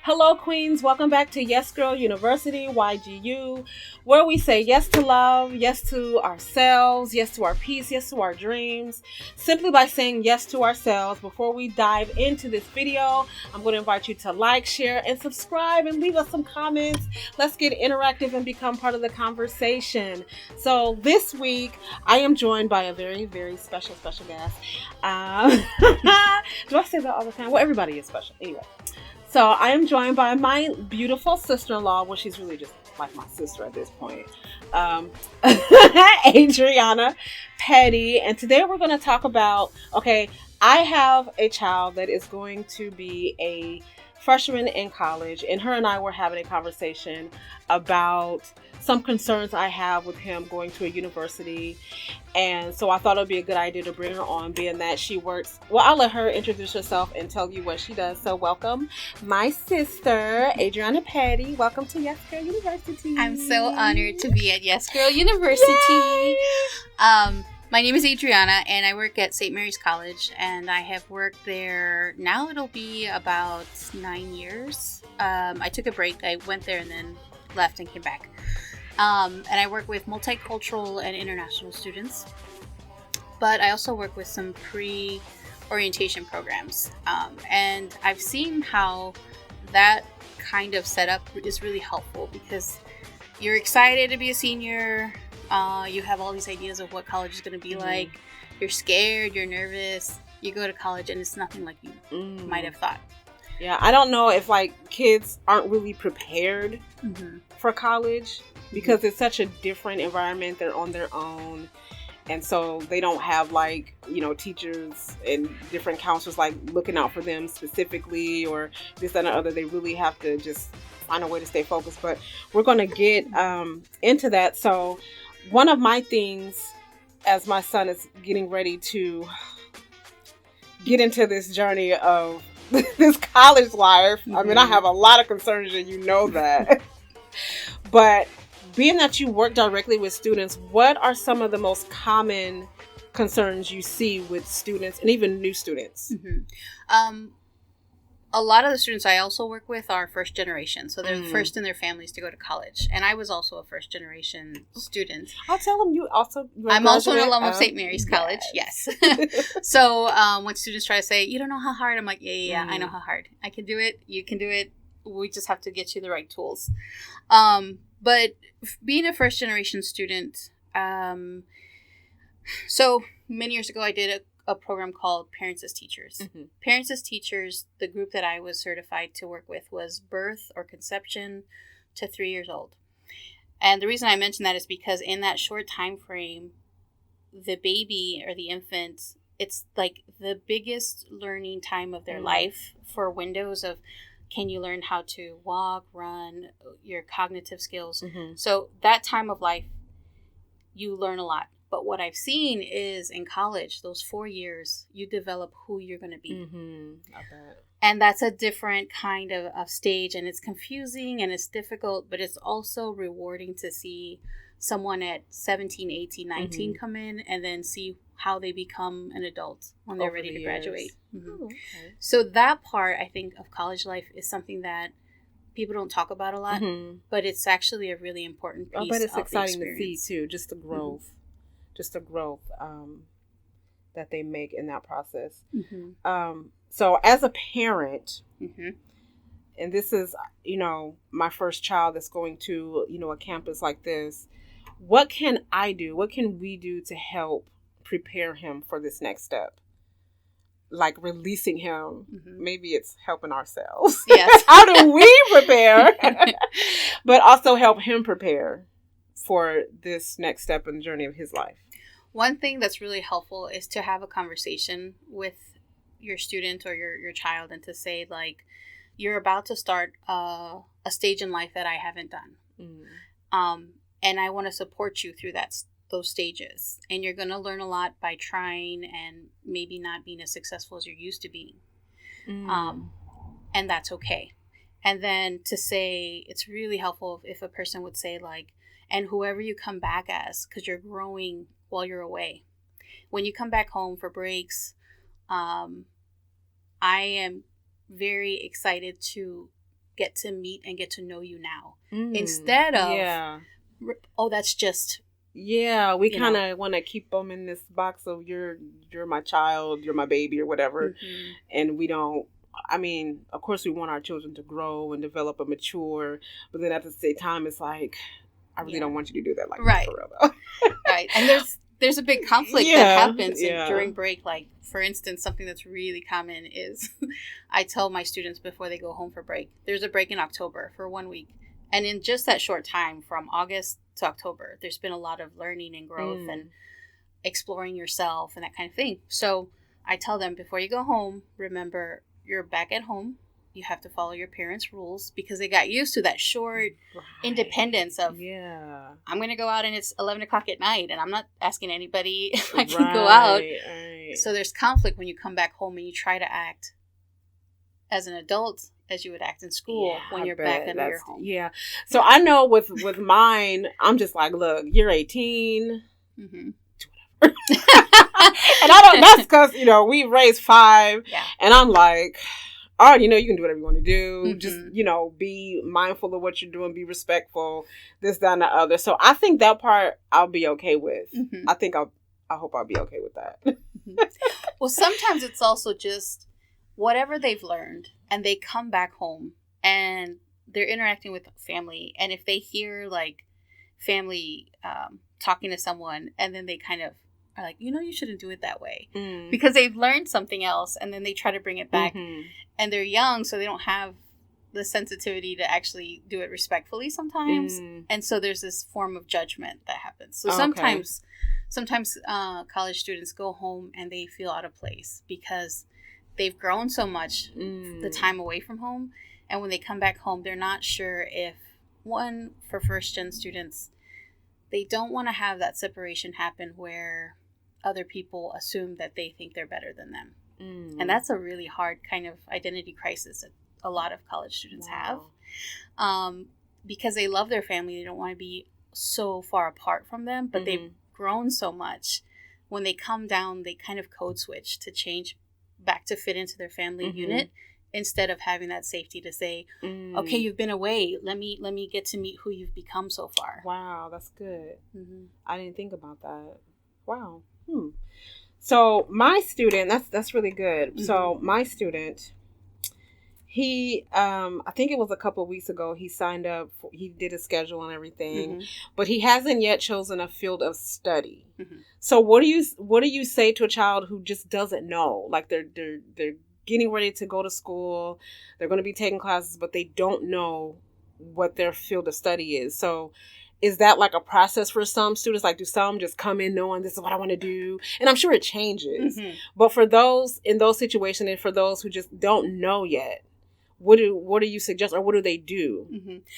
Hello, Queens. Welcome back to Yes Girl University, YGU, where we say yes to love, yes to ourselves, yes to our peace, yes to our dreams. Simply by saying yes to ourselves. Before we dive into this video, I'm going to invite you to like, share, and subscribe and leave us some comments. Let's get interactive and become part of the conversation. So this week, I am joined by a very, very special guest. Do I say that all the time? Well, everybody is special. Anyway. So I am joined by my beautiful sister-in-law. Well, she's really just like my sister at this point. Adriana Petty. And today we're going to talk about, I have a child that is going to be a freshman in college, and her and I were having a conversation about some concerns I have with him going to a university. And so I thought it would be a good idea to bring her on, being that she works. Well, I'll let her introduce herself and tell you what she does. So welcome, my sister, Adriana Petty. Welcome to Yes Girl University. I'm so honored to be at Yes Girl University. My name is Adriana, and I work at St. Mary's College, and I have worked there, now it'll be about 9 years. I took a break. I went there and then left and came back. And I work with multicultural and international students, but I also work with some pre-orientation programs. And I've seen how that kind of setup is really helpful because you're excited to be a senior. You have all these ideas of what college is going to be like. You're scared, you're nervous. You go to college and it's nothing like you might have thought. Yeah, I don't know if kids aren't really prepared for college because it's such a different environment. They're on their own. And so they don't have teachers and different counselors looking out for them specifically or this, that, and the other. They really have to just find a way to stay focused. But we're going to get into that. So one of my things as my son is getting ready to get into this journey of this college life. I mean, I have a lot of concerns and you know that. But being that you work directly with students, what are some of the most common concerns you see with students and even new students? A lot of the students I also work with are first generation. So they're the first in their families to go to college. And I was also a first generation student. I'll tell them I'm also an alum of St. Mary's College. Yes. So when students try to say, you don't know how hard, I'm like, yeah, I know how hard. I can do it. You can do it. We just have to get you the right tools. But being a first generation student, so many years ago I did a program called Parents as Teachers. Parents as Teachers, the group that I was certified to work with was birth or conception to 3 years old. And the reason I mention that is because in that short time frame, the baby or the infant, it's like the biggest learning time of their life for windows of can you learn how to walk, run, your cognitive skills. So that time of life, you learn a lot. But what I've seen is in college, those 4 years, you develop who you're going to be. I bet. And that's a different kind of stage. And it's confusing and it's difficult, but it's also rewarding to see someone at 17, 18, 19 come in and then see how they become an adult when they're ready to graduate. Okay. So that part, I think, of college life is something that people don't talk about a lot, but it's actually a really important piece of the experience. But it's exciting to see, too, just the growth. Just the growth that they make in that process. So as a parent, and this is, my first child that's going to, a campus like this, what can I do? What can we do to help prepare him for this next step? Like releasing him. Maybe it's helping ourselves. Yes. How do we prepare? But also help him prepare for this next step in the journey of his life. One thing that's really helpful is to have a conversation with your student or your child and to say, you're about to start a stage in life that I haven't done. And I want to support you through those stages. And you're going to learn a lot by trying and maybe not being as successful as you're used to being. And that's okay. And then to say, it's really helpful if a person would say and whoever you come back as, because you're growing while you're away. When you come back home for breaks, I am very excited to get to meet and get to know you now. Instead of, oh, that's just... Yeah, we kind of want to keep them in this box of you're my child, you're my baby or whatever. And we don't, I mean, of course we want our children to grow and develop and mature, but then at the same time it's like, I really don't want you to do that, like, right. For real though. Right. And there's a big conflict that happens during break. Like, for instance, something that's really common is I tell my students before they go home for break, there's a break in October for 1 week. And in just that short time, from August to October, there's been a lot of learning and growth and exploring yourself and that kind of thing. So I tell them, before you go home, remember, you're back at home. You have to follow your parents' rules, because they got used to that short independence of, I'm going to go out and it's 11 o'clock at night and I'm not asking anybody if I can go out. Right. So there's conflict when you come back home and you try to act as an adult as you would act in school when you're back into your home. Yeah. So I know with mine, I'm just like, look, you're 18. Do whatever. And that's because, we raised 5. Yeah. And I'm like, all right, you can do whatever you want to do. Just, be mindful of what you're doing. Be respectful. This, that, and the other. So I think that part I'll be okay with. I hope I'll be okay with that. Well, sometimes it's also just whatever they've learned, and they come back home and they're interacting with family. And if they hear like family talking to someone, and then they kind of are like, you shouldn't do it that way, because they've learned something else, and then they try to bring it back. And they're young, so they don't have the sensitivity to actually do it respectfully sometimes. And so there's this form of judgment that happens. So sometimes college students go home and they feel out of place because they've grown so much the time away from home. And when they come back home, they're not sure if, for first-gen students, they don't want to have that separation happen where other people assume that they think they're better than them. And that's a really hard kind of identity crisis that a lot of college students have. Because they love their family. They don't want to be so far apart from them, but they've grown so much. When they come down, they kind of code switch to change back to fit into their family unit, instead of having that safety to say, okay, you've been away. Let me get to meet who you've become so far. Wow, that's good. I didn't think about that. Wow. So my student, that's really good. So my student, he, I think it was a couple of weeks ago, he signed up, he did a schedule and everything, but he hasn't yet chosen a field of study. So what do you say to a child who just doesn't know? Like they're getting ready to go to school, they're going to be taking classes, but they don't know what their field of study is. So is that like a process for some students? Like, do some just come in knowing this is what I want to do? And I'm sure it changes. But for those in those situations, and for those who just don't know yet, what do you suggest, or what do they do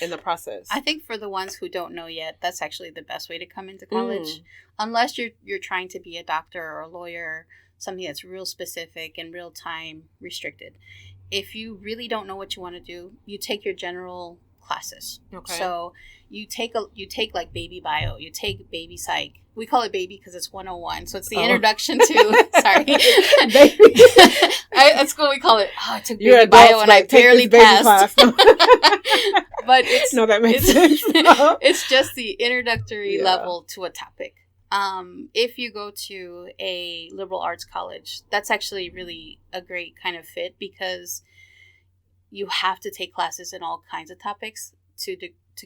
in the process? I think for the ones who don't know yet, that's actually the best way to come into college. Unless you're trying to be a doctor or a lawyer, something that's real specific and real time restricted. If you really don't know what you want to do, you take your general classes. Okay. So you take like baby bio, you take baby psych. We call it baby because it's 101. So it's the introduction to, sorry. At school we call it, I took baby bio and I barely passed. But it's, no, that makes sense. It's just the introductory level to a topic. If you go to a liberal arts college, that's actually really a great kind of fit, because you have to take classes in all kinds of topics to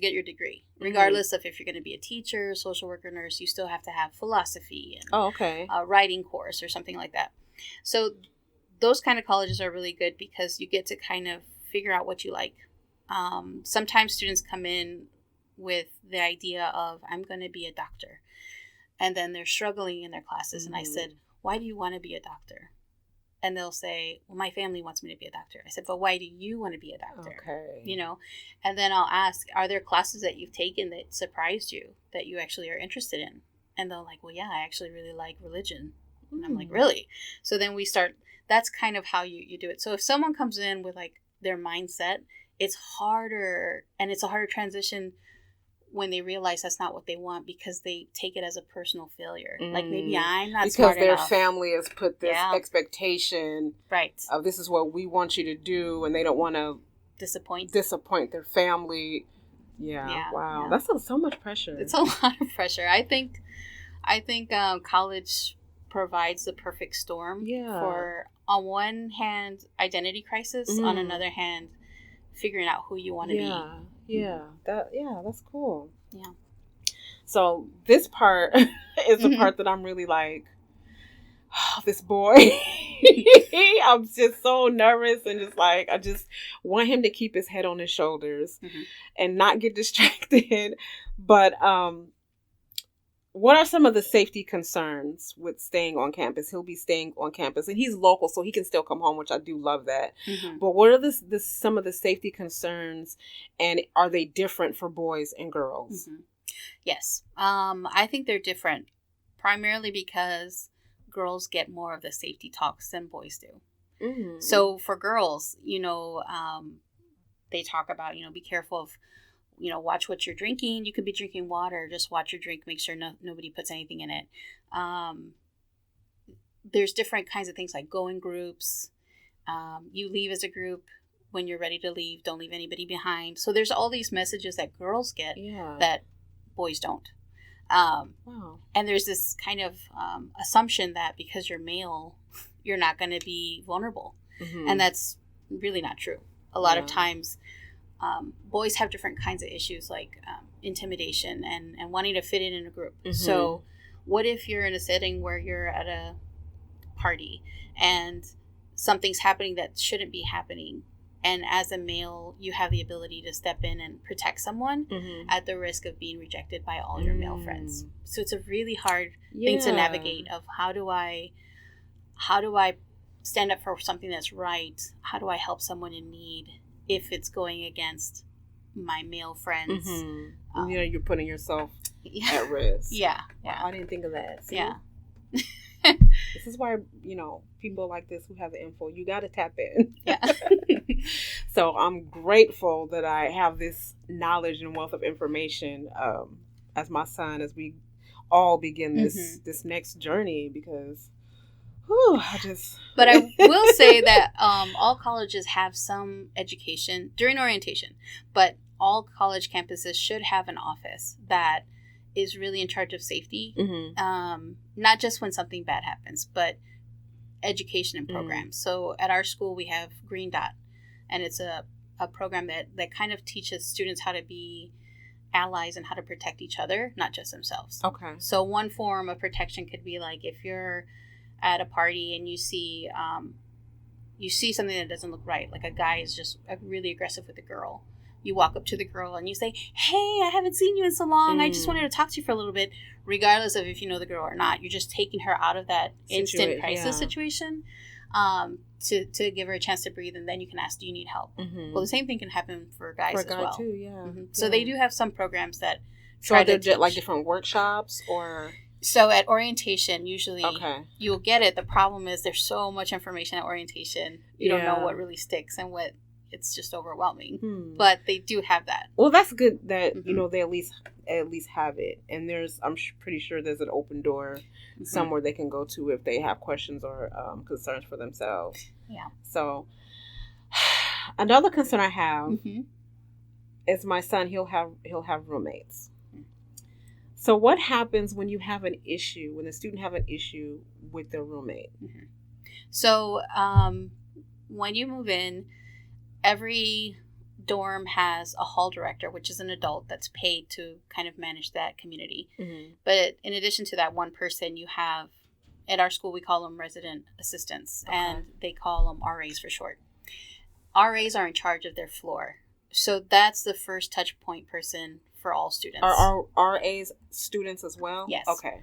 get your degree. Regardless of if you're going to be a teacher, social worker, nurse, you still have to have philosophy and a writing course or something like that. So those kind of colleges are really good because you get to kind of figure out what you like. Sometimes students come in with the idea of, I'm going to be a doctor. And then they're struggling in their classes. And I said, why do you want to be a doctor? And they'll say, well, my family wants me to be a doctor. I said, but why do you want to be a doctor? Okay. And then I'll ask, are there classes that you've taken that surprised you, that you actually are interested in? And they're like, well, yeah, I actually really like religion. And I'm like, really? So then we start, that's kind of how you do it. So if someone comes in with like their mindset, it's harder, and it's a harder transition when they realize that's not what they want, because they take it as a personal failure. Like, maybe I'm not smart enough. Because their family has put this expectation of this is what we want you to do, and they don't want to disappoint their family. Yeah. Wow. That's so much pressure. It's a lot of pressure. I think college provides the perfect storm for, on one hand, identity crisis, on another hand, figuring out who you want to be. Yeah. That's cool. Yeah. So this part is the part that I'm really like, oh, this boy. I'm just so nervous and just like, I just want him to keep his head on his shoulders and not get distracted. But what are some of the safety concerns with staying on campus? He'll be staying on campus and he's local, so he can still come home, which I do love that. But what are some of the safety concerns, and are they different for boys and girls? Yes. I think they're different, primarily because girls get more of the safety talks than boys do. So for girls, they talk about, be careful of, watch what you're drinking. You could be drinking water. Just watch your drink. Make sure nobody puts anything in it. There's different kinds of things like go in groups. You leave as a group when you're ready to leave. Don't leave anybody behind. So there's all these messages that girls get that boys don't. And there's this kind of assumption that because you're male, you're not going to be vulnerable. And that's really not true. A lot of times, boys have different kinds of issues like intimidation and wanting to fit in a group. So what if you're in a setting where you're at a party and something's happening that shouldn't be happening? And as a male, you have the ability to step in and protect someone at the risk of being rejected by all your male friends. So it's a really hard thing to navigate of how do I stand up for something that's right? How do I help someone in need if it's going against my male friends? You're putting yourself at risk. Yeah. I didn't think of that. See? Yeah. This is why, people like this who have the info, you got to tap in. Yeah. So I'm grateful that I have this knowledge and wealth of information as my son, as we all begin this next journey, because But I will say that all colleges have some education during orientation, but all college campuses should have an office that is really in charge of safety, not just when something bad happens, but education and programs. So at our school, we have Green Dot, and it's a program that kind of teaches students how to be allies and how to protect each other, not just themselves. Okay. So one form of protection could be like if you're at a party and you see something that doesn't look right, like a guy is just really aggressive with a girl. You walk up to the girl and you say, "Hey, I haven't seen you in so long. I just wanted to talk to you for a little bit," regardless of if you know the girl or not. You're just taking her out of that instant crisis situation to give her a chance to breathe, and then you can ask, "Do you need help?" Well, the same thing can happen for guys as well. Too, yeah. So they do have some programs that try to teach. Like different workshops or... So at orientation, usually you'll get it. The problem is there's so much information at orientation. You don't know what really sticks and what it's just overwhelming. But they do have that. Well, that's good that they at least have it. And I'm pretty sure there's an open door somewhere they can go to if they have questions or concerns for themselves. Yeah. So another concern I have is my son. He'll have roommates. So what happens when you have an issue, when the student have an issue with their roommate? So when you move in, every dorm has a hall director, which is an adult that's paid to kind of manage that community. But in addition to that one person, you have, at our school, we call them resident assistants, and they call them RAs for short. RAs are in charge of their floor. So that's the first touch point person for all students. Are RAs students as well? Yes. Okay.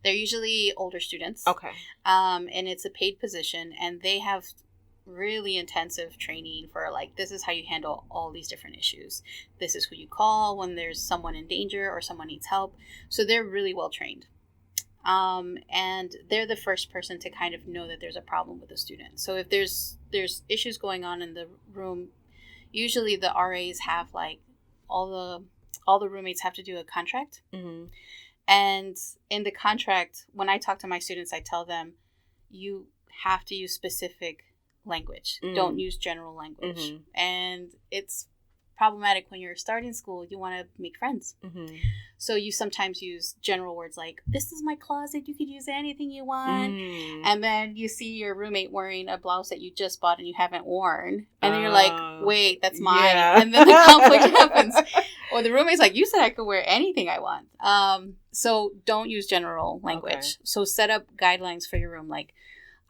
They're usually older students. Okay. And it's a paid position, and they have really intensive training for this is how you handle all these different issues. This is who you call when there's someone in danger or someone needs help. So they're really well trained. And they're the first person to kind of know that there's a problem with a student. So if there's issues going on in the room, usually the RAs have all the roommates have to do a contract. And in the contract, when I talk to my students, I tell them you have to use specific language. Don't use general language. And it's problematic when you're starting school. You want to make friends. So you sometimes use general words like, this is my closet, you could use anything you want. And then you see your roommate wearing a blouse that you just bought and you haven't worn. And then you're like, wait, that's mine. Yeah. And then the conflict happens. Or the roommate's like, you said I could wear anything I want. So don't use general language. Okay. So set up guidelines for your room. Like,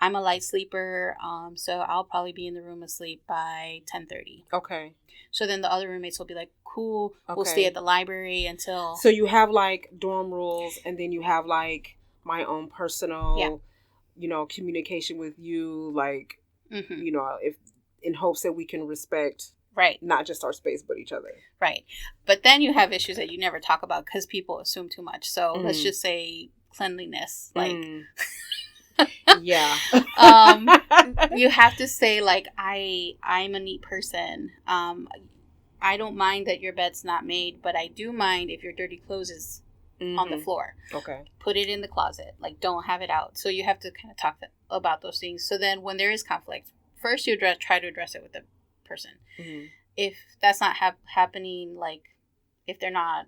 I'm a light sleeper, so I'll probably be in the room asleep by 10:30. Okay. So then the other roommates will be like, cool, we'll stay at the library until... So you have, like, dorm rules, and then you have, like, my own personal, you know, communication with you, like, you know, if in hopes that we can respect... Right. Not just our space, but each other. Right. But then you have issues that you never talk about because people assume too much. So let's just say cleanliness. Like... Yeah. You have to say, like, I'm a neat person. I don't mind that your bed's not made, but I do mind if your dirty clothes is on the floor. Okay. Put it in the closet. Like, don't have it out. So you have to kind of talk about those things. So then when there is conflict, first you try to address it with the person. If that's not happening, like, if they're not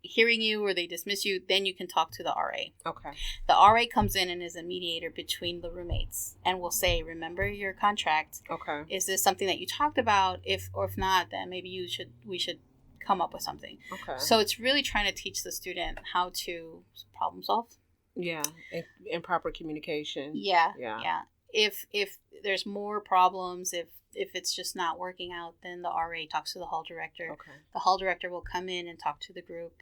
hearing you or they dismiss you, then you can talk to the RA. Okay. The RA comes in and is a mediator between the roommates and will say, remember your contract. Okay. Is this something that you talked about? If not, then maybe we should come up with something. Okay. So it's really trying to teach the student how to problem solve. Yeah. Improper communication. Yeah. If there's more problems, if it's just not working out, then the RA talks to the hall director. Okay. The hall director will come in and talk to the group,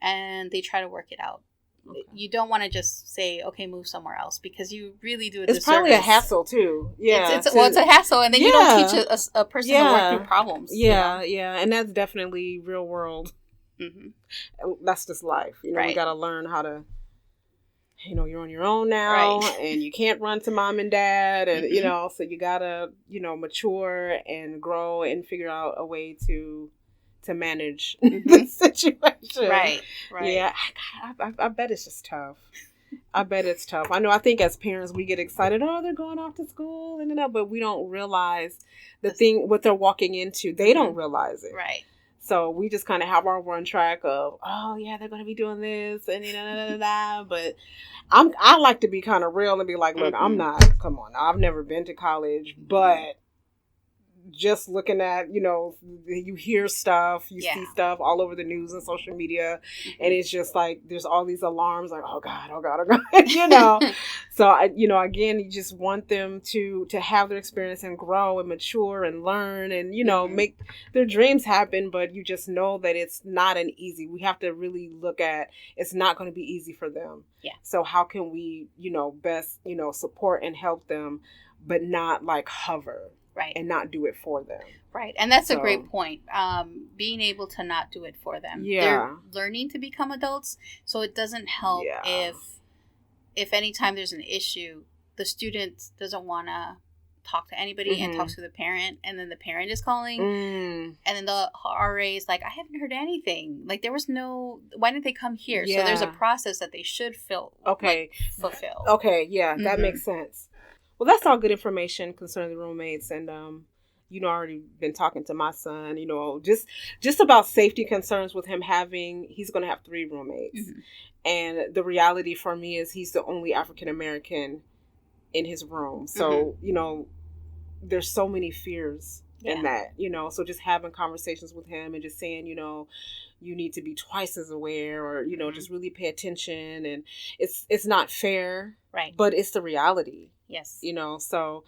and they try to work it out. Okay. You don't want to just say, okay, move somewhere else, because you really do a disservice. It's probably a hassle, too. Yeah. It's a hassle, and then you don't teach a person to work through problems. Yeah, and that's definitely real world. That's just life. You know, we got to learn how to... You know, you're on your own now, and you can't run to mom and dad, and, you know, so you gotta, you know, mature and grow and figure out a way to manage the situation. Right. Yeah, I bet it's just tough. I bet it's tough. I think as parents, we get excited, oh, they're going off to school, and but we don't realize what they're walking into. They don't realize it. Right. So we just kind of have our one track of, oh yeah, they're going to be doing this and but I like to be kind of real and be like, look, come on, I've never been to college, but just looking at, you know, you hear stuff, you see stuff all over the news and social media, and it's just like there's all these alarms like, oh God, you know. So again, you just want them to have their experience and grow and mature and learn and, you know, make their dreams happen, but you just know that it's not an easy. We have to really look at, it's not going to be easy for them. Yeah. So how can we, you know, best, you know, support and help them, but not like hover. Right. And not do it for them. Right. And that's a great point. Being able to not do it for them. Yeah. They're learning to become adults. So it doesn't help if anytime there's an issue, the student doesn't want to talk to anybody and talks to the parent, and then the parent is calling. And then the RA is like, I haven't heard anything. Like, there was why didn't they come here? Yeah. So there's a process that they should fulfill. Okay. Yeah. That makes sense. Well, that's all good information concerning the roommates, and you know, I already been talking to my son, you know, just about safety concerns with him he's going to have 3 roommates, and the reality for me is he's the only African American in his room, so you know, there's so many fears in that, you know, so just having conversations with him and just saying, you know, you need to be twice as aware, or, you know, just really pay attention, and it's not fair, right? But it's the reality. Yes. You know, so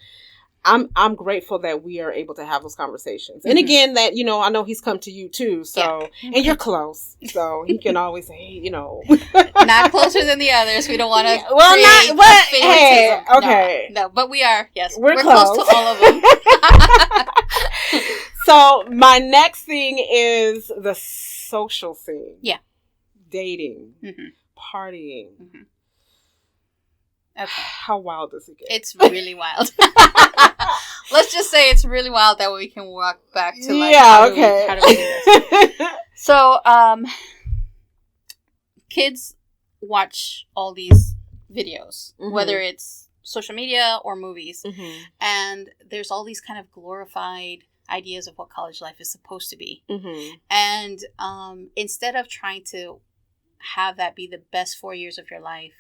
I'm grateful that we are able to have those conversations. And again, that, you know, I know he's come to you too. So, and you're close. So he can always say, hey, you know. Not closer than the others. We don't want to hey, okay. No, but we are. Yes. We're close to all of them. So my next thing is the social scene. Yeah. Dating. Partying. Okay. How wild does it get? It's really wild. Let's just say it's really wild. That way we can walk back to like how do we do this. So, kids watch all these videos, whether it's social media or movies. Mm-hmm. And there's all these kind of glorified ideas of what college life is supposed to be. Mm-hmm. And instead of trying to have that be the best 4 years of your life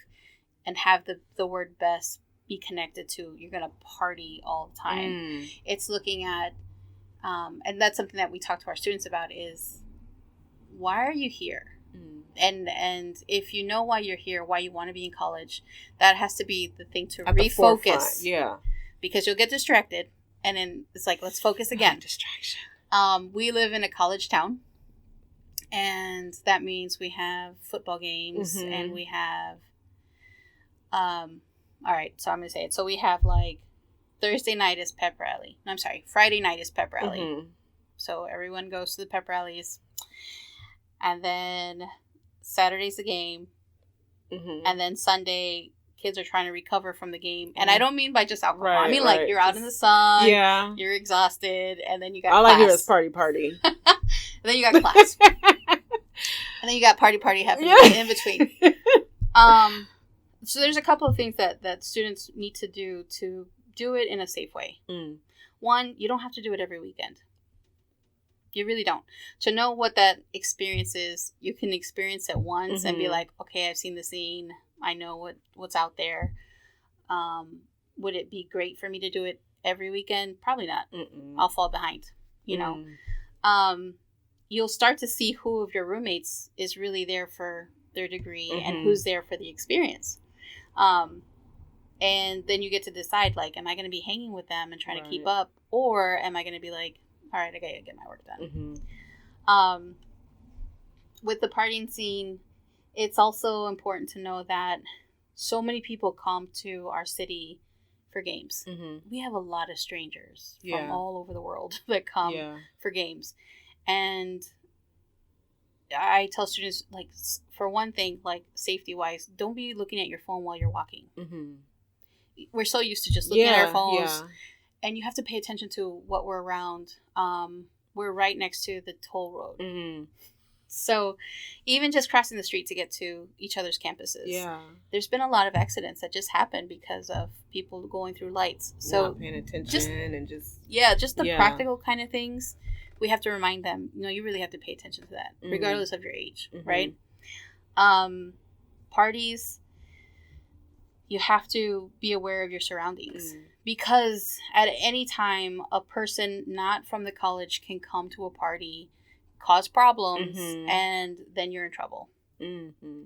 and have the word best be connected to you're going to party all the time, it's looking at, and that's something that we talk to our students about is, why are you here? And if you know why you're here, why you want to be in college, that has to be the thing to refocus. Yeah. Because you'll get distracted. And then it's like, let's focus again. Distraction. We live in a college town. And that means we have football games. Mm-hmm. And we have... all right, so I'm going to say it. So we have like Thursday night is pep rally. No, I'm sorry. Friday night is pep rally. Mm-hmm. So everyone goes to the pep rallies. And then Saturday's the game. Mm-hmm. And then Sunday, kids are trying to recover from the game. And I don't mean by just alcohol. I mean like you're out in the sun. Yeah. You're exhausted. And then you got all class. I hear is party. And then you got class. And then you got party happening in between. So there's a couple of things that students need to do it in a safe way. One, you don't have to do it every weekend. You really don't. To know what that experience is, you can experience it once and be like, okay, I've seen the scene. I know what's out there. Would it be great for me to do it every weekend? Probably not. I'll fall behind, you know. You'll start to see who of your roommates is really there for their degree and who's there for the experience. And then you get to decide, like, am I going to be hanging with them and trying to keep up? Or am I going to be like, all right, I got to get my work done. With the partying scene, it's also important to know that so many people come to our city for games. We have a lot of strangers from all over the world that come for games. And I tell students, like, for one thing, like, safety-wise, don't be looking at your phone while you're walking. We're so used to just looking at our phones. And you have to pay attention to what we're around. We're right next to the toll road. So even just crossing the street to get to each other's campuses. There's been a lot of accidents that just happened because of people going through lights. So not paying attention just the practical kind of things. We have to remind them, you really have to pay attention to that, regardless of your age, right? Parties, you have to be aware of your surroundings. Because at any time, a person not from the college can come to a party, cause problems, and then you're in trouble.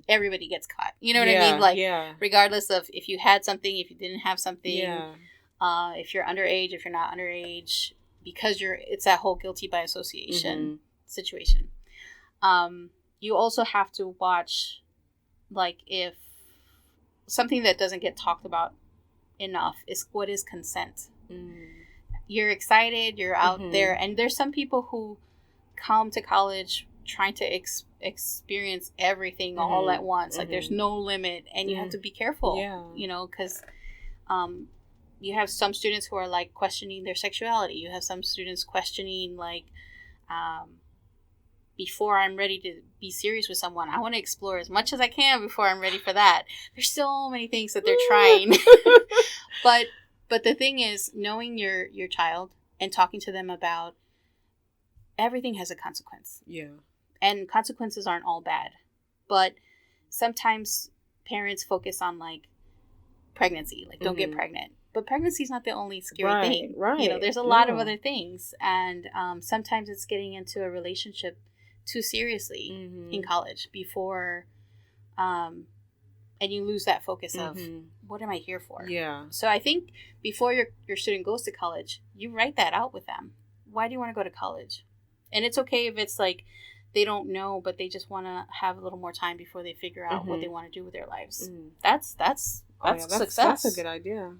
Everybody gets caught. You know what I mean? Like, regardless of if you had something, if you didn't have something, if you're underage, if you're not underage, because it's that whole guilty by association situation. You also have to watch, like, if something that doesn't get talked about enough is what is consent. You're excited, you're out there, and there's some people who come to college trying to experience everything all at once. Like, there's no limit, and you have to be careful, because you have some students who are, like, questioning their sexuality. You have some students questioning, like, before I'm ready to be serious with someone, I want to explore as much as I can before I'm ready for that. There's so many things that they're trying. But the thing is, knowing your child and talking to them about everything has a consequence. And consequences aren't all bad. But sometimes parents focus on, like, pregnancy. Like, don't get pregnant. But pregnancy is not the only scary thing. There's a lot of other things. And sometimes it's getting into a relationship too seriously in college before, and you lose that focus of, what am I here for? So I think before your student goes to college, you write that out with them. Why do you want to go to college? And it's okay if it's like they don't know, but they just want to have a little more time before they figure out what they want to do with their lives. That's success. That's a good idea.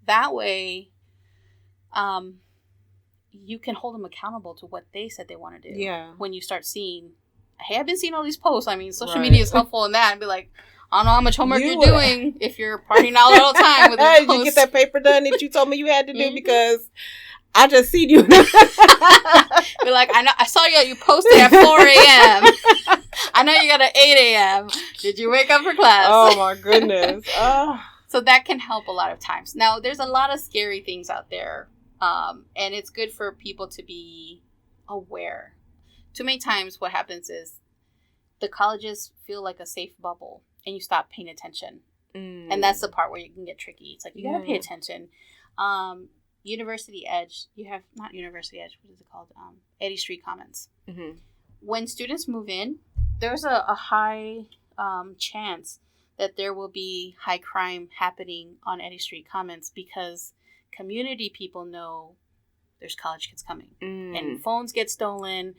That way, you can hold them accountable to what they said they want to do. When you start seeing, hey, I've been seeing all these posts. I mean, social media is helpful in that. And be like, I don't know how much homework you're doing if you're partying out all the time with Did you get that paper done that you told me you had to do? Because I just seen you. Be like, I saw you posted at 4 a.m. I know you got at 8 a.m. Did you wake up for class? Oh, my goodness. So that can help a lot of times. Now, there's a lot of scary things out there, and it's good for people to be aware. Too many times what happens is the colleges feel like a safe bubble, and you stop paying attention. And that's the part where you can get tricky. It's like, you got to pay attention. University Edge, you have, not University Edge, what is it called? Eddy Street Commons. Mm-hmm. When students move in, there's a high chance that there will be high crime happening on Eddy Street Commons because community people know there's college kids coming. And phones get stolen,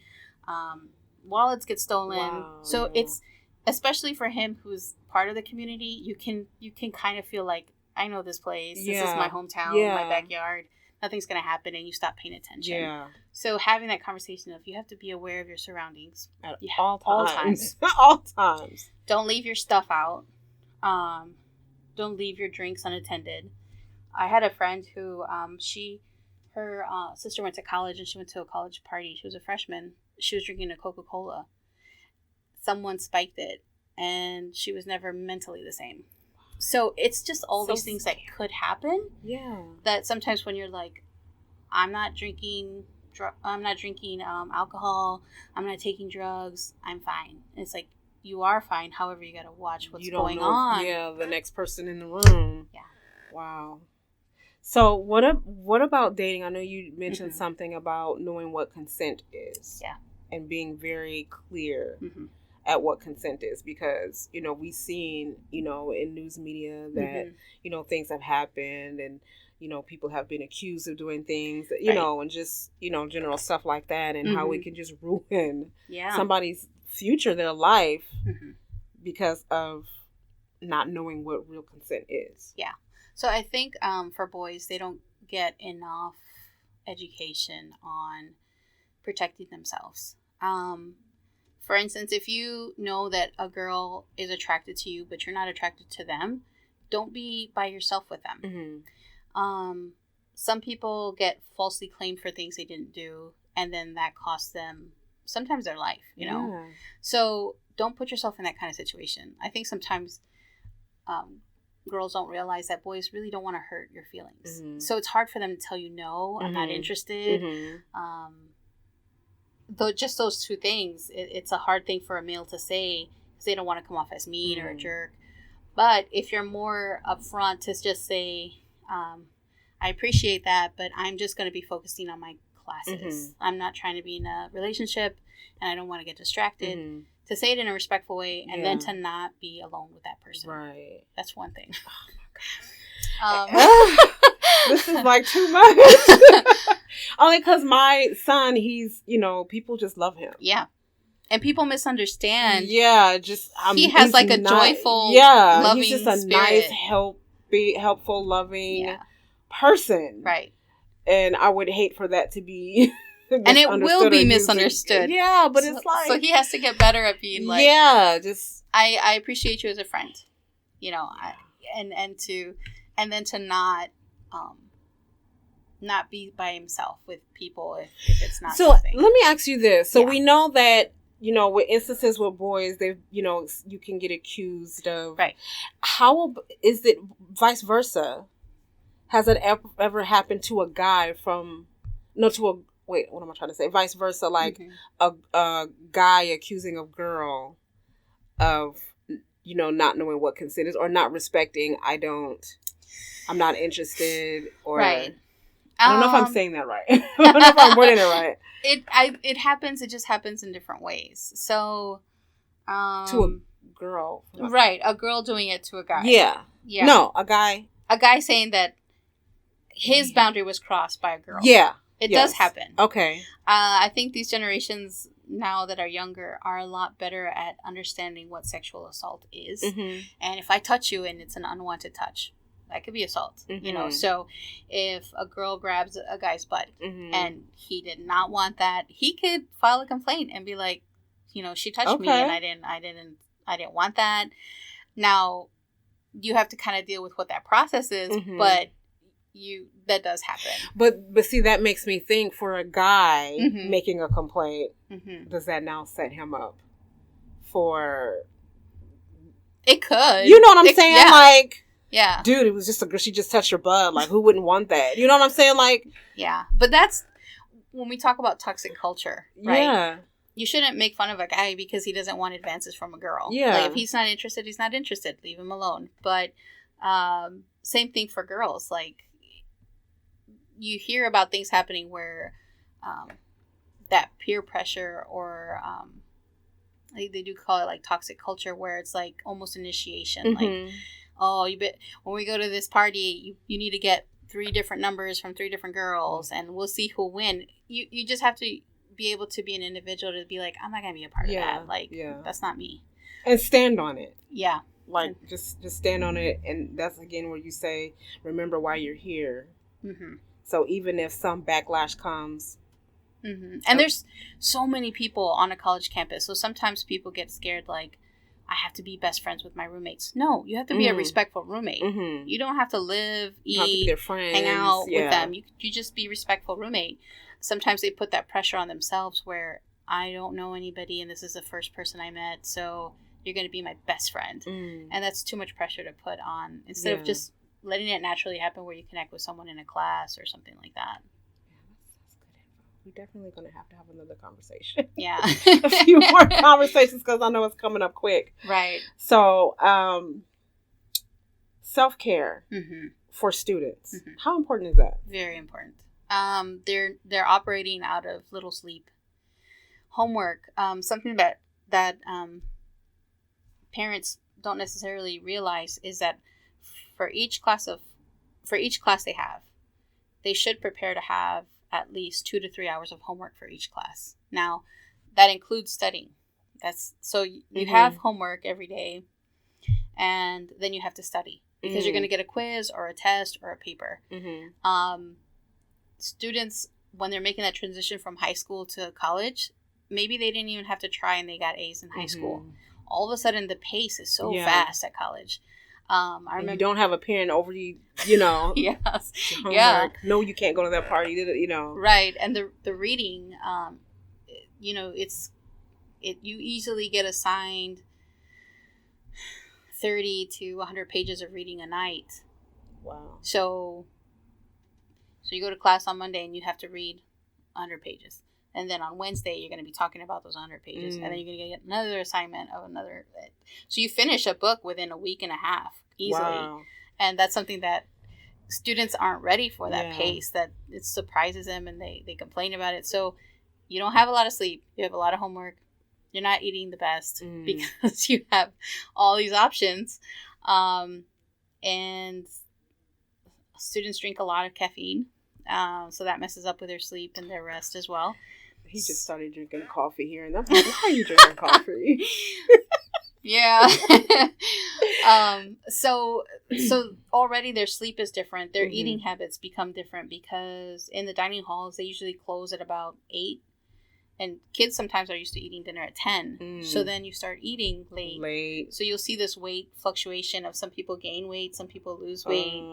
wallets get stolen. Wow, so it's, especially for him who's part of the community, you can kind of feel like, I know this place. This is my hometown, my backyard. Nothing's going to happen, and you stop paying attention. Yeah. So having that conversation of, you have to be aware of your surroundings. At all times. All times. Don't leave your stuff out. Don't leave your drinks unattended. I had a friend who, her sister went to college, and she went to a college party. She was a freshman. She was drinking a Coca-Cola. Someone spiked it, and she was never mentally the same. So it's just all these things that could happen. Yeah. That sometimes when you're like, I'm not drinking alcohol, I'm not taking drugs, I'm fine. And it's like, you are fine. However, you got to watch what's going on. Yeah, the next person in the room. Yeah. Wow. So what about dating? I know you mentioned something about knowing what consent is. Yeah. And being very clear. At what consent is, because we've seen in news media that things have happened, and people have been accused of doing things that, and just general stuff like that, and how it can just ruin somebody's future, their life, because of not knowing what real consent is. Yeah. So I think for boys, they don't get enough education on protecting themselves. For instance, if you know that a girl is attracted to you, but you're not attracted to them, don't be by yourself with them. Some people get falsely claimed for things they didn't do, and then that costs them sometimes their life, you know? Yeah. So don't put yourself in that kind of situation. I think sometimes girls don't realize that boys really don't want to hurt your feelings. So it's hard for them to tell you, no, I'm not interested. Though just those two things, it's a hard thing for a male to say because they don't want to come off as mean or a jerk. But if you're more upfront to just say, I appreciate that, but I'm just going to be focusing on my classes. I'm not trying to be in a relationship, and I don't want to get distracted. To say it in a respectful way, and then to not be alone with that person. Right. That's one thing. Oh my God. This is like too much. Only because my son, he's, people just love him. Yeah. And people misunderstand. Yeah, just he has like a joyful, loving he's just a spirit. Nice, helpful, loving person. Right. And I would hate for that to be and it will be misunderstood. Yeah, but it's like, so he has to get better at being like, I appreciate you as a friend, and then to not be by himself with people if it's not so something. Let me ask you this. So we know that with instances with boys, they you can get accused of, right? How is it vice versa? Has it ever happened to a guy what am I trying to say? Vice versa, like a guy accusing a girl of not knowing what consent is, or not respecting, I'm not interested, or right. I don't know if I'm saying that right. I don't know if I'm wording it right. It happens. It just happens in different ways. So, to a girl, right? A girl doing it to a guy. Yeah. No, a guy. A guy saying that his boundary was crossed by a girl. Yeah. It does happen. Okay. I think these generations now that are younger are a lot better at understanding what sexual assault is. And if I touch you and it's an unwanted touch, that could be assault, So if a girl grabs a guy's butt and he did not want that, he could file a complaint and be like, she touched me and I didn't want that. Now, you have to kind of deal with what that process is, but that does happen. But see, that makes me think, for a guy making a complaint, does that now set him up for? It could. You know what I'm saying? Yeah. Like. Yeah. Dude, it was just a girl. She just touched your butt. Like, who wouldn't want that? You know what I'm saying? Like, yeah. But that's when we talk about toxic culture, right? Yeah. You shouldn't make fun of a guy because he doesn't want advances from a girl. Yeah. Like, if he's not interested, he's not interested. Leave him alone. But same thing for girls. Like, you hear about things happening where that peer pressure or they do call it like toxic culture, where it's like almost initiation. Like, oh, when we go to this party, you need to get 3 different numbers from 3 different girls, and we'll see who'll win. You just have to be able to be an individual to be like, I'm not gonna be a part of that. Like, that's not me. And stand on it. Yeah. Like, just stand on it, and that's again where you say, remember why you're here. So even if some backlash comes. And there's so many people on a college campus, so sometimes people get scared, like, I have to be best friends with my roommates. No, you have to be a respectful roommate. You don't have to live, eat, have to be their friends, hang out with them. You just be a respectful roommate. Sometimes they put that pressure on themselves where I don't know anybody and this is the first person I met, so you're going to be my best friend. And that's too much pressure to put on instead of just letting it naturally happen where you connect with someone in a class or something like that. We're definitely going to have another conversation. Yeah. A few more conversations because I know it's coming up quick. Right. So, self-care for students. How important is that? Very important. They're operating out of little sleep. Homework, something that parents don't necessarily realize is that for each class they have, they should prepare to have at least 2 to 3 hours of homework for each class. Now, that includes studying. So you have homework every day, and then you have to study because you're going to get a quiz or a test or a paper. Students, when they're making that transition from high school to college, maybe they didn't even have to try and they got A's in high school. All of a sudden, the pace is so fast at college. I remember you don't have a parent over you, yes. Homework. Yeah. No, you can't go to that party, Right. And the reading, you easily get assigned 30 to 100 pages of reading a night. Wow. So you go to class on Monday and you have to read 100 pages. And then on Wednesday, you're going to be talking about those 100 pages. And then you're going to get another assignment of another. So you finish a book within a week and a half easily. Wow. And that's something that students aren't ready for, that pace, that it surprises them and they complain about it. So you don't have a lot of sleep. You have a lot of homework. You're not eating the best because you have all these options. And students drink a lot of caffeine. So that messes up with their sleep and their rest as well. He just started drinking coffee here, and I'm like, why are you drinking coffee? Yeah. So already their sleep is different. Their eating habits become different because in the dining halls, they usually close at about 8. And kids sometimes are used to eating dinner at 10. So then you start eating late. So you'll see this weight fluctuation of some people gain weight, some people lose weight.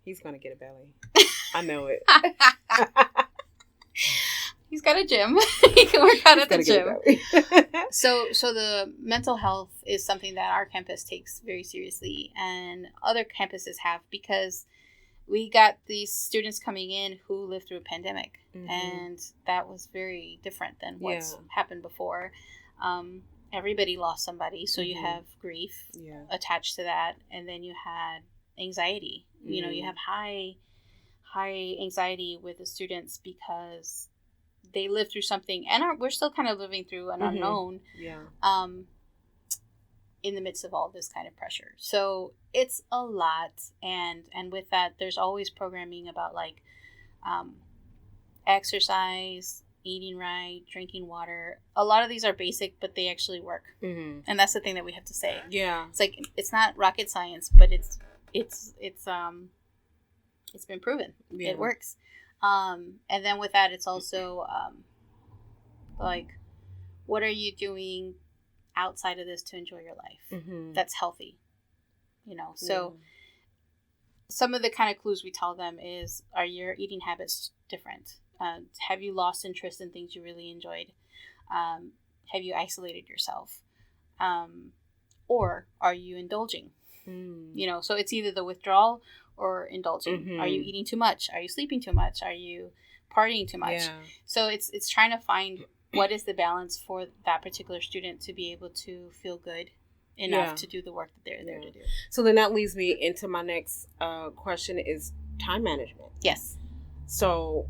He's going to get a belly. I know it. He's got a gym. He can work out at the gym. So the mental health is something that our campus takes very seriously, and other campuses have, because we got these students coming in who lived through a pandemic, and that was very different than what's happened before. Everybody lost somebody, so you have grief attached to that, and then you had anxiety. You have high anxiety with the students because they lived through something, and we're still kind of living through an unknown in the midst of all this kind of pressure. So it's a lot, and with that, there's always programming about like exercise, eating right, drinking water. A lot of these are basic, but they actually work, and that's the thing that we have to say. It's like, it's not rocket science, but it's been proven. It works. And then with that, it's also like, what are you doing outside of this to enjoy your life that's healthy? So some of the kind of clues we tell them is, are your eating habits different? Have you lost interest in things you really enjoyed? Have you isolated yourself? Or are you indulging? You know, so it's either the withdrawal or indulging. Are you eating too much? Are you sleeping too much? Are you partying too much? So it's trying to find what is the balance for that particular student to be able to feel good enough to do the work that they're there to do. So then that leads me into my next question is time management. Yes. So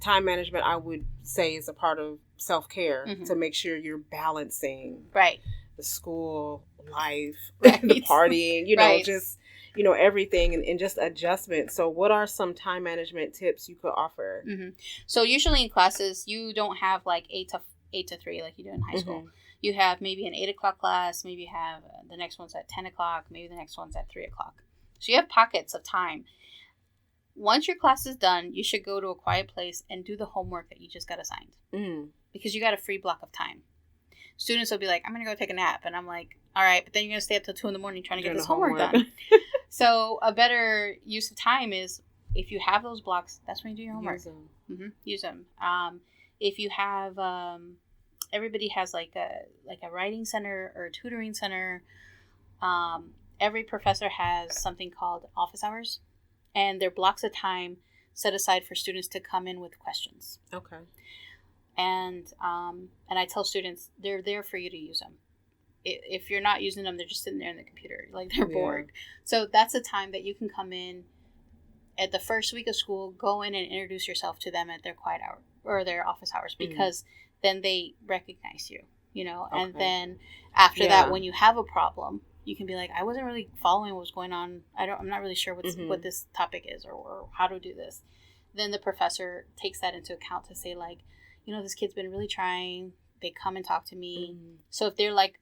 time management, I would say, is a part of self-care to make sure you're balancing the school life, the partying, you know, just, you know, everything and just adjustment. So what are some time management tips you could offer? So usually in classes, you don't have like 8 to 3 like you do in high school. You have maybe an 8 o'clock class, maybe you have the next one's at 10 o'clock, maybe the next one's at 3 o'clock. So you have pockets of time. Once your class is done, you should go to a quiet place and do the homework that you just got assigned. Because you got a free block of time. Students will be like, I'm going to go take a nap. And I'm like, all right, but then you're going to stay up till 2 a.m. trying to get this homework done. So a better use of time is if you have those blocks, that's when you do your homework. Use them. If you have, everybody has like a writing center or a tutoring center. Every professor has something called office hours. And they're blocks of time set aside for students to come in with questions. Okay. And I tell students, they're there for you to use them. If you're not using them, they're just sitting there in the computer. Like, they're bored. So that's a time that you can come in at the first week of school, go in and introduce yourself to them at their quiet hour or their office hours, because then they recognize you, you know. And then after that, when you have a problem, you can be like, I wasn't really following what was going on. I'm not really sure what this topic is or how to do this. Then the professor takes that into account to say, like, you know, this kid's been really trying. They come and talk to me. So if they're like,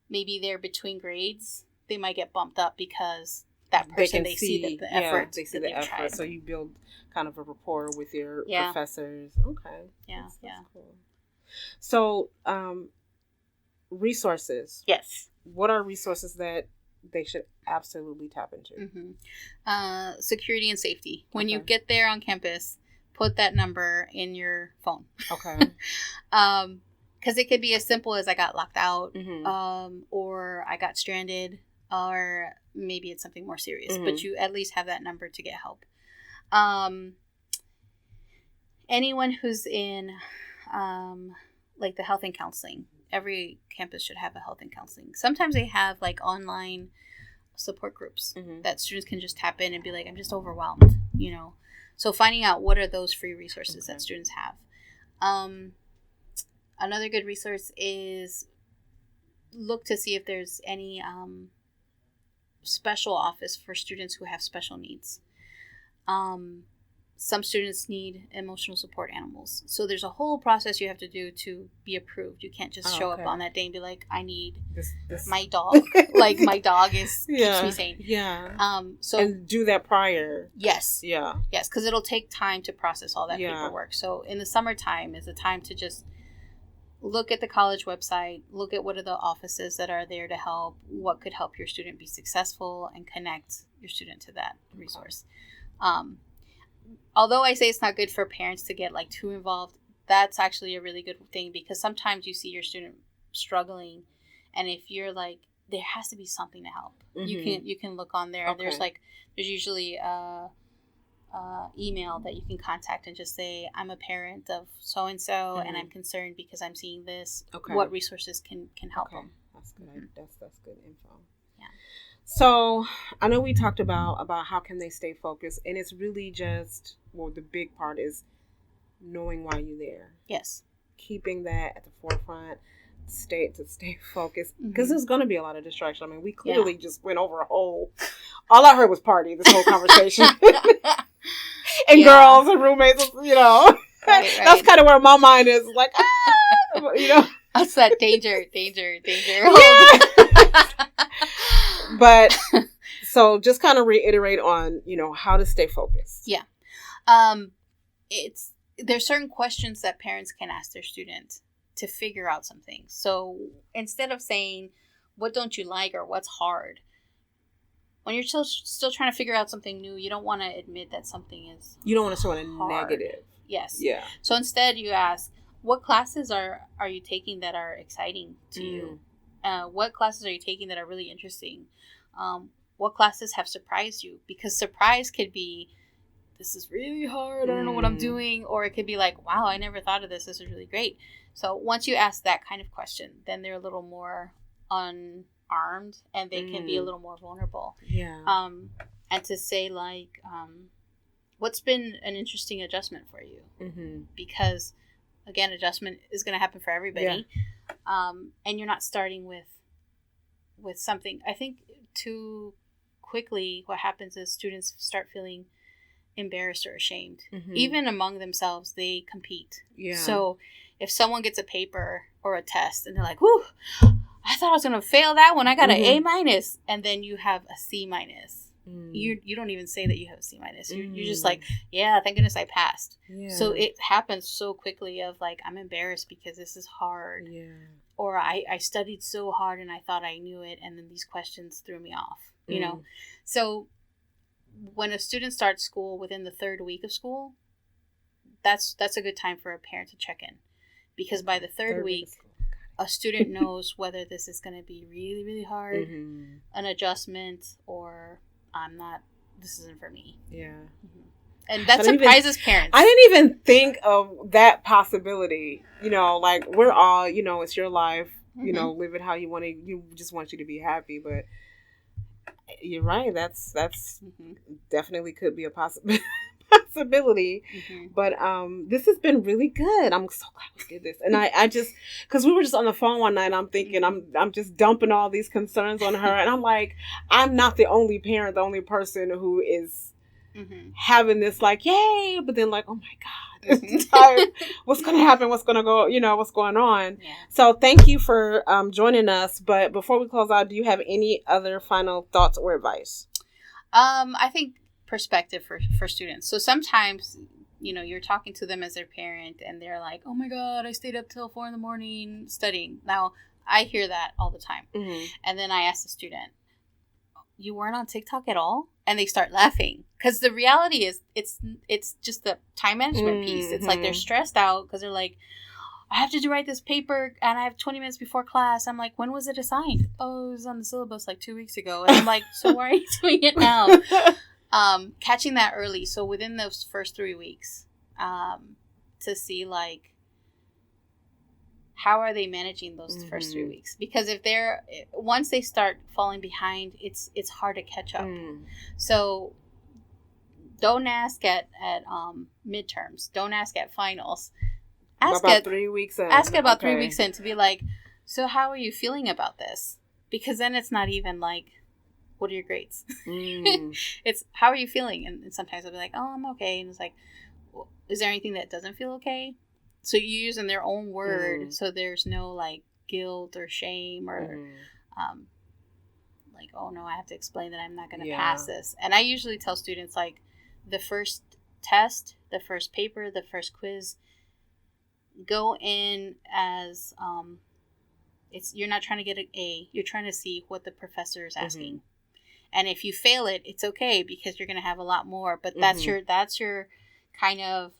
maybe they're between grades, they might get bumped up because that person, they see the effort. They see the effort. Tried. So you build kind of a rapport with your professors. Okay. That's cool. So, resources. Yes. What are resources that they should absolutely tap into? Security and safety. When you get there on campus, put that number in your phone. Okay. Because it could be as simple as I got locked out, or I got stranded, or maybe it's something more serious. But you at least have that number to get help. Anyone who's in like the health and counseling, every campus should have a health and counseling. Sometimes they have like online support groups that students can just tap in and be like, I'm just overwhelmed, you know. So finding out what are those free resources that students have. Another good resource is look to see if there's any special office for students who have special needs. Some students need emotional support animals. So there's a whole process you have to do to be approved. You can't just show up on that day and be like, I need this. My dog. Like, my dog keeps me sane. Yeah. So and do that prior. Yes. Yeah. Yes, because it'll take time to process all that paperwork. So in the summertime is a time to just look at the college website, look at what are the offices that are there to help, what could help your student be successful, and connect your student to that resource. Although I say it's not good for parents to get like too involved, that's actually a really good thing, because sometimes you see your student struggling, and if you're like, there has to be something to help. You can look on there. There's usually email that you can contact and just say, I'm a parent of so and so, and I'm concerned because I'm seeing this. What resources can help them? That's good. That's good info. Yeah. So I know we talked about how can they stay focused, and it's really just, well, the big part is knowing why you're there. Yes. Keeping that at the forefront, to stay focused, because there's going to be a lot of distraction. I mean, we clearly just went over all I heard was party this whole conversation. And girls and roommates, you know. Right. That's kind of where my mind is, like, you know. That's that danger. Yeah. But so just kind of reiterate on, you know, how to stay focused. Yeah. There's certain questions that parents can ask their student to figure out some things. So instead of saying, what don't you like or what's hard, when you're still trying to figure out something new, you don't want to admit that something is You don't want to show a hard. negative. Yes. Yeah. So instead you ask, what classes are you taking that are exciting to you? What classes are you taking that are really interesting? what classes have surprised you? Because surprise could be, this is really hard, I don't know what I'm doing. Or it could be like, wow, I never thought of this. This is really great. So once you ask that kind of question, then they're a little more unarmed and they can be a little more vulnerable. Yeah. And to say like, what's been an interesting adjustment for you? Mm-hmm. Because again, adjustment is going to happen for everybody. Yeah. And you're not starting with something. I think too quickly what happens is students start feeling embarrassed or ashamed. Mm-hmm. Even among themselves, they compete. Yeah. So if someone gets a paper or a test and they're like, whew, I thought I was going to fail that one. I got an A-, and then you have a C-. You don't even say that you have a C-. You're just like, yeah, thank goodness I passed. Yeah. So it happens so quickly of like, I'm embarrassed because this is hard. Yeah. Or I studied so hard and I thought I knew it, and then these questions threw me off, you know? So when a student starts school within the 3rd week of school, that's a good time for a parent to check in. Because by the third week, a student knows whether this is going to be really, really hard, an adjustment, or this isn't for me. Yeah. Mm-hmm. And that surprises parents. I didn't even think of that possibility. You know, like, we're all, you know, it's your life. You know, live it how you want to. You just want you to be happy. But you're right. That's definitely could be a possibility. But this has been really good. I'm so glad we did this. And I just, because we were just on the phone one night, and I'm thinking I'm just dumping all these concerns on her, and I'm like, I'm not the only parent, the only person who is having this like, yay, but then like, oh my God, it's tired. What's going to happen? What's going to go? You know, what's going on? Yeah. So thank you for joining us. But before we close out, do you have any other final thoughts or advice? I think perspective for students. So sometimes, you know, you're talking to them as their parent and they're like, oh my God, I stayed up till 4 a.m. studying. Now, I hear that all the time. And then I ask the student, you weren't on TikTok at all? And they start laughing. Because the reality is, it's just the time management piece. It's like they're stressed out because they're like, I have to write this paper and I have 20 minutes before class. I'm like, when was it assigned? Oh, it was on the syllabus like 2 weeks ago. And I'm like, so why are you doing it now? Catching that early. So within those first 3 weeks, to see like, how are they managing those first 3 weeks? Because once they start falling behind, it's hard to catch up. So don't ask at midterms. Don't ask at finals. Ask about 3 weeks in. Ask about 3 weeks in to be like, so how are you feeling about this? Because then it's not even like, what are your grades? It's, how are you feeling? And sometimes I'll be like, oh, I'm okay. And it's like, well, is there anything that doesn't feel okay? So you use in their own word, so there's no like guilt or shame or like, oh no, I have to explain that I'm not going to pass this. And I usually tell students like the first test, the first paper, the first quiz, go in as you're not trying to get an A, you're trying to see what the professor is asking. And if you fail it, it's okay because you're going to have a lot more. But that's your kind of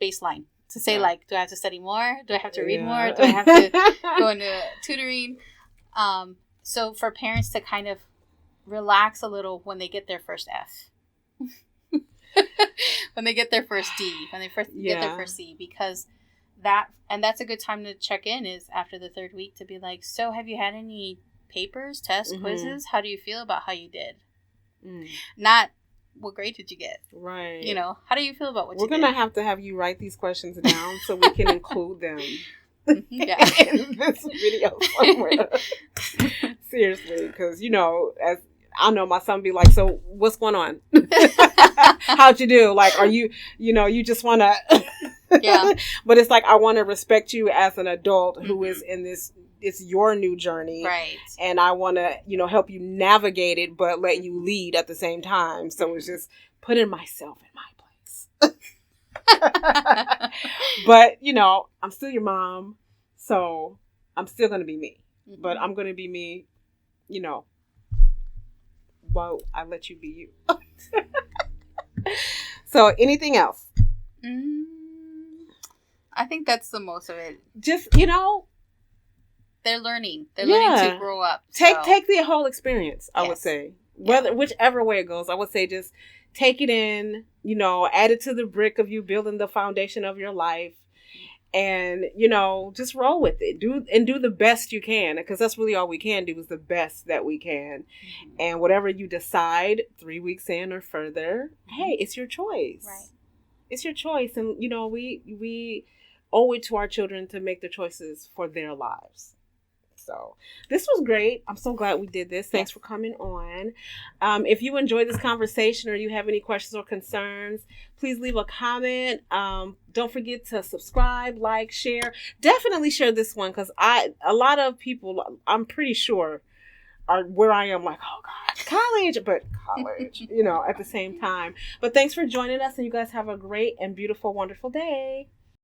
baseline. To say, like, do I have to study more? Do I have to read more? Do I have to go into tutoring? So for parents to kind of relax a little when they get their first F. When they get their first D. When they get their first C. Because that's a good time to check in is after the 3rd week to be like, so have you had any papers, tests, quizzes? How do you feel about how you did? Not, what grade did you get? Right. You know, how do you feel about what you did? We're going to have you write these questions down so we can include them in this video somewhere. Seriously, because, you know, as I know my son be like, so what's going on? How'd you do? Like, are you, you know, you just want to. Yeah. But it's like, I want to respect you as an adult who is in this. It's your new journey. Right. And I want to, you know, help you navigate it, but let you lead at the same time. So it's just putting myself in my place. But, you know, I'm still your mom. So I'm still going to be me. But I'm going to be me, you know, while I let you be you. So anything else? I think that's the most of it. Just, you know. They're learning. They're learning to grow up. So. Take the whole experience, I would say. whichever way it goes, I would say just take it in, add it to the brick of you building the foundation of your life. And, just roll with it. Do the best you can, because that's really all we can do is the best that we can. Mm-hmm. And whatever you decide 3 weeks in or further, hey, it's your choice. Right. It's your choice. And, we owe it to our children to make the choices for their lives. So this was great. I'm so glad we did this. Thanks for coming on. If you enjoyed this conversation or you have any questions or concerns, please leave a comment. Don't forget to subscribe, like, share. Definitely share this one, because a lot of people, I'm pretty sure, are where I am, like, oh God, college, at the same time. But thanks for joining us, and you guys have a great and beautiful, wonderful day.